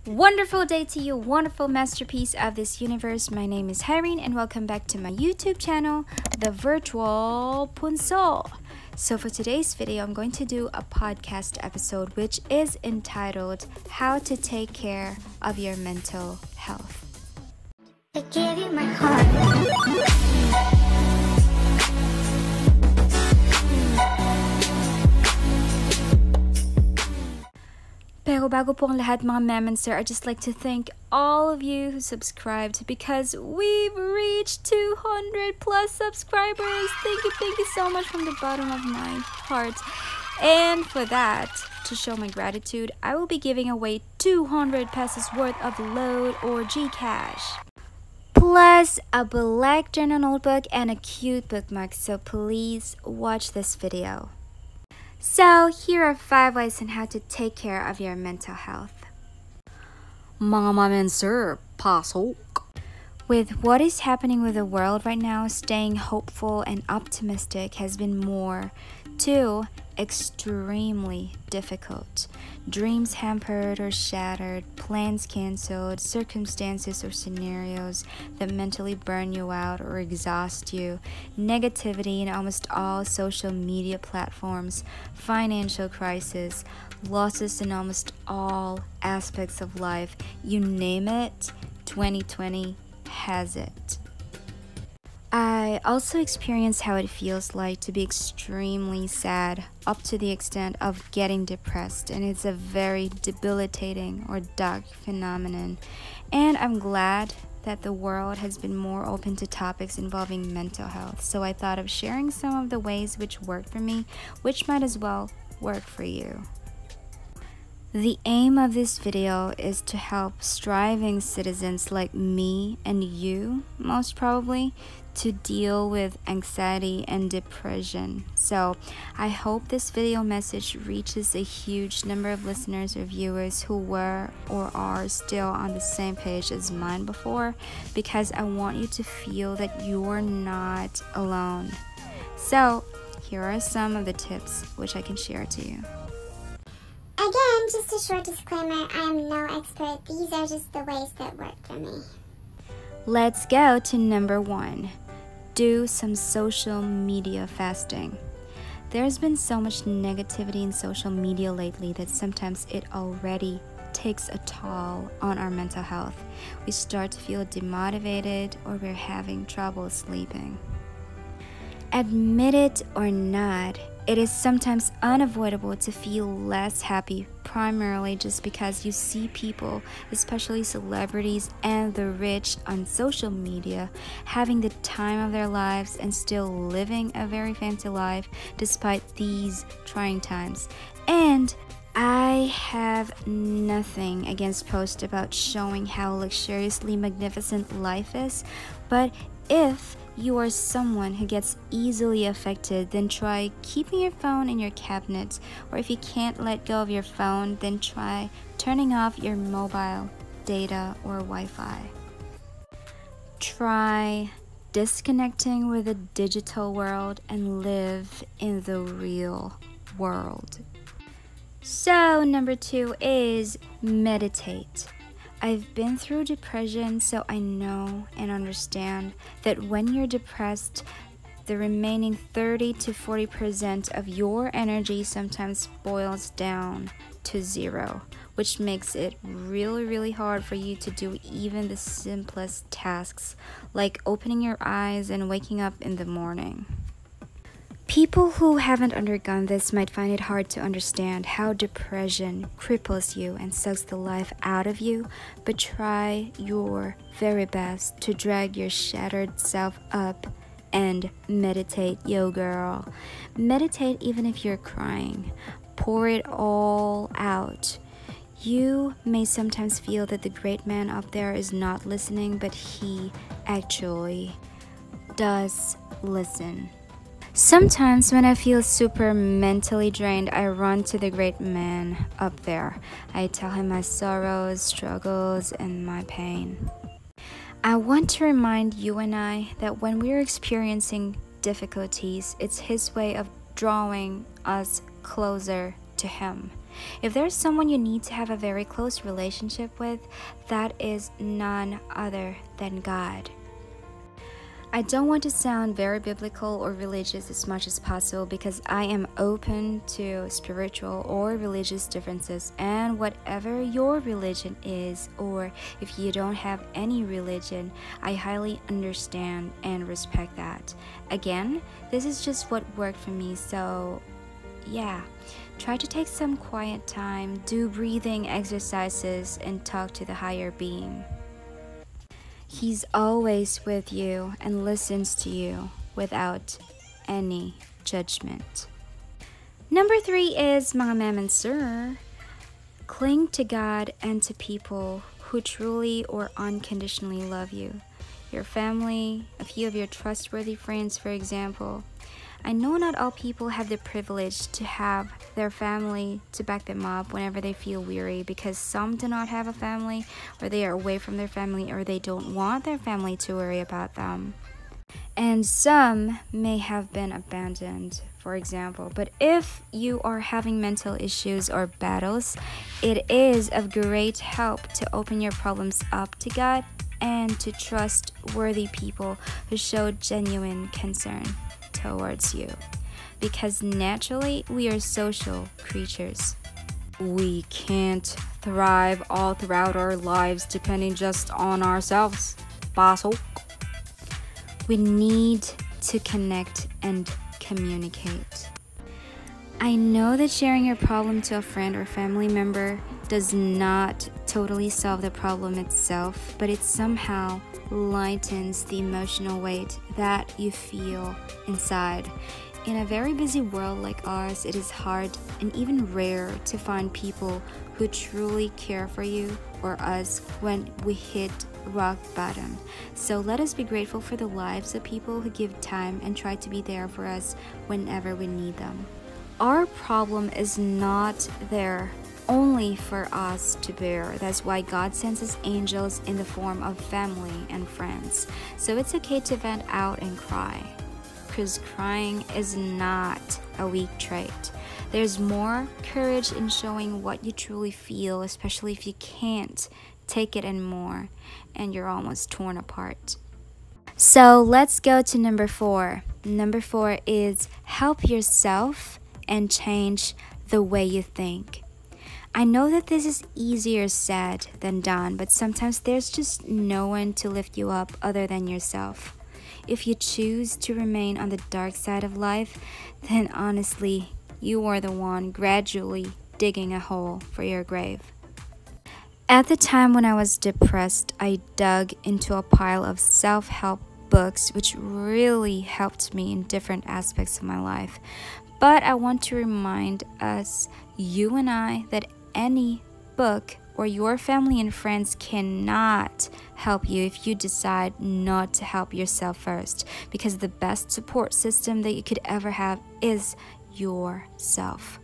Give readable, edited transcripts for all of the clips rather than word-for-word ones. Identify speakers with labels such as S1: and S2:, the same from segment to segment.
S1: Wonderful day to you, wonderful masterpiece of this universe. My name is Hirene and welcome back to my YouTube channel, The Virtual Punso. So for today's video, I'm going to do a podcast episode which is entitled How to Take Care of Your Mental Health.
S2: I give you my heart.
S1: Pero bago po ang lahat mga Mamonster, I'd just like to thank all of you who subscribed because we've reached 200 plus subscribers. Thank you so much from the bottom of my heart. And for that, to show my gratitude, I will be giving away 200 pesos worth of load or Gcash. Plus a black journal notebook and a cute bookmark, so please watch this video. So, here are 5 ways on how to take care of your mental health.
S3: Mga Mamonster, pasok!
S1: With what is happening with the world right now, staying hopeful and optimistic has been more, too, extremely difficult. Dreams hampered or shattered, plans cancelled, circumstances or scenarios that mentally burn you out or exhaust you, negativity in almost all social media platforms, financial crisis, losses in almost all aspects of life. You name it, 2020 has it. I also experienced how it feels like to be extremely sad, up to the extent of getting depressed, and it's a very debilitating or dark phenomenon. And I'm glad that the world has been more open to topics involving mental health, so I thought of sharing some of the ways which worked for me, which might as well work for you. The aim of this video is to help striving citizens like me and you, most probably, to deal with anxiety and depression. So I hope this video message reaches a huge number of listeners or viewers who were or are still on the same page as mine before, because I want you to feel that you're not alone. So here are some of the tips which I can share to you.
S2: Again, just a short disclaimer, I am no expert. These are just the ways that work for me.
S1: Let's go to number 1. Do some social media fasting. There's been so much negativity in social media lately that sometimes it already takes a toll on our mental health. We start to feel demotivated or we're having trouble sleeping. Admit it or not, it is sometimes unavoidable to feel less happy, primarily just because you see people, especially celebrities and the rich on social media, having the time of their lives and still living a very fancy life despite these trying times. And I have nothing against posts about showing how luxuriously magnificent life is, but if you are someone who gets easily affected, then try keeping your phone in your cabinet, or if you can't let go of your phone, then try turning off your mobile data or Wi-Fi. Try disconnecting with the digital world and live in the real world. So number 2 is meditate. I've been through depression, so I know and understand that when you're depressed, the remaining 30 to 40% of your energy sometimes boils down to 0, which makes it really hard for you to do even the simplest tasks, like opening your eyes and waking up in the morning. People who haven't undergone this might find it hard to understand how depression cripples you and sucks the life out of you, but try your very best to drag your shattered self up and meditate, yo girl. Meditate even if you're crying. Pour it all out. You may sometimes feel that the great man up there is not listening, but he actually does listen. Sometimes when I feel super mentally drained, I run to the great man up there. I tell him my sorrows, struggles, and my pain. I want to remind you and I that when we're experiencing difficulties, it's his way of drawing us closer to him. If there's someone you need to have a very close relationship with, that is none other than God. I don't want to sound very biblical or religious as much as possible because I am open to spiritual or religious differences, and whatever your religion is, or if you don't have any religion, I highly understand and respect that. Again, this is just what worked for me, so yeah. Try to take some quiet time, do breathing exercises, and talk to the higher being. He's always with you and listens to you without any judgment. Number 3 is, mga ma'am and sir, cling to God and to people who truly or unconditionally love you. Your family, a few of your trustworthy friends, for example. I know not all people have the privilege to have their family to back them up whenever they feel weary, because some do not have a family, or they are away from their family, or they don't want their family to worry about them. And some may have been abandoned, for example. But if you are having mental issues or battles, it is of great help to open your problems up to God and to trustworthy people who show genuine concern towards you, because naturally we are social creatures. We can't thrive all throughout our lives depending just on ourselves. Pasok. We need to connect and communicate. I know that sharing your problem to a friend or family member does not totally solve the problem itself, but it somehow lightens the emotional weight that you feel inside. In a very busy world like ours, it is hard and even rare to find people who truly care for you or us when we hit rock bottom. So let us be grateful for the lives of people who give time and try to be there for us whenever we need them. Our problem is not there only for us to bear. That's why God sends us angels in the form of family and friends. So it's okay to vent out and cry, because crying is not a weak trait. There's more courage in showing what you truly feel, especially if you can't take it anymore and you're almost torn apart. So let's go to number 4. Number 4 is help yourself and change the way you think. I know that this is easier said than done, but sometimes there's just no one to lift you up other than yourself. If you choose to remain on the dark side of life, then honestly, you are the one gradually digging a hole for your grave. At the time when I was depressed, I dug into a pile of self-help books, which really helped me in different aspects of my life. But I want to remind us, you and I, that any book or your family and friends cannot help you if you decide not to help yourself first, because the best support system that you could ever have is yourself.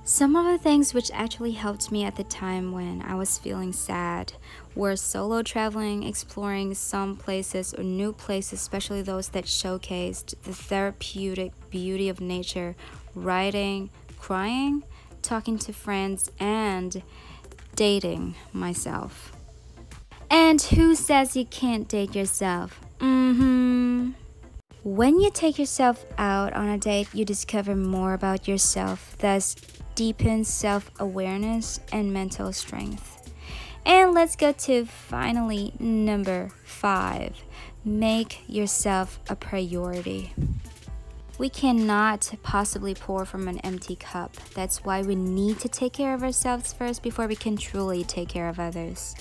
S1: Some of the things which actually helped me at the time when I was feeling sad were solo traveling, exploring some places or new places, especially those that showcased the therapeutic beauty of nature, writing, crying, talking to friends, and dating myself. And who says you can't date yourself? When you take yourself out on a date, you discover more about yourself, thus deepens self-awareness and mental strength. And let's go to finally number 5. Make yourself a priority. We cannot possibly pour from an empty cup. That's why we need to take care of ourselves first before we can truly take care of others.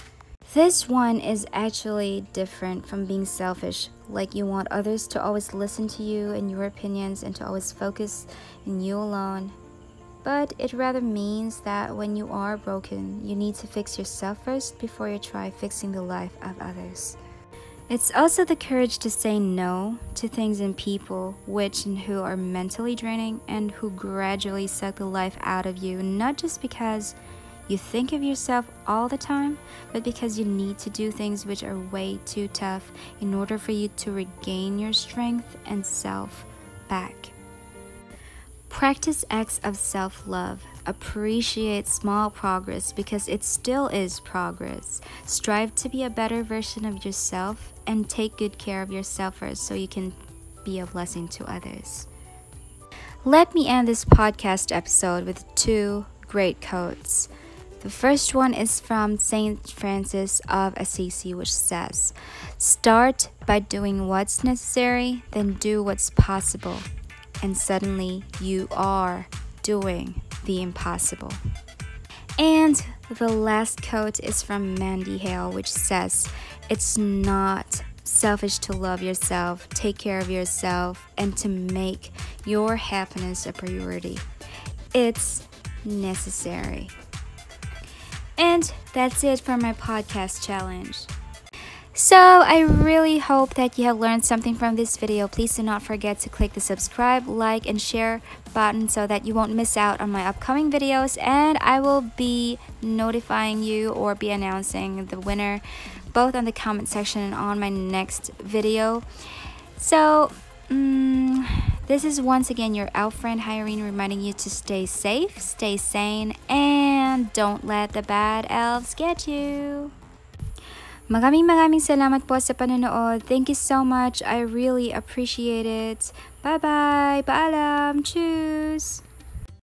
S1: This one is actually different from being selfish, like you want others to always listen to you and your opinions and to always focus on you alone. But it rather means that when you are broken, you need to fix yourself first before you try fixing the life of others. It's also the courage to say no to things and people which and who are mentally draining and who gradually suck the life out of you, not just because you think of yourself all the time, but because you need to do things which are way too tough in order for you to regain your strength and self back. Practice acts of self-love, Appreciate small progress because it still is progress. Strive to be a better version of yourself and take good care of yourself first so you can be a blessing to others. Let me end this podcast episode with 2 great quotes. The first one is from Saint Francis of Assisi, which says, "Start by doing what's necessary, then do what's possible. And suddenly you are doing the impossible." And the last quote is from Mandy Hale, which says, "It's not selfish to love yourself, take care of yourself, and to make your happiness a priority. It's necessary." And that's it for my podcast challenge. So I really hope that you have learned something from this video. Please do not forget to click the subscribe, like, and share button so that you won't miss out on my upcoming videos, and I will be notifying you or be announcing the winner both on the comment section and on my next video. So this is once again your elf friend Hirene reminding you to stay safe, stay sane, and don't let the bad elves get you. Maraming salamat po sa panonood. Thank you so much. I really appreciate it. Bye-bye. Paalam. Tschüss.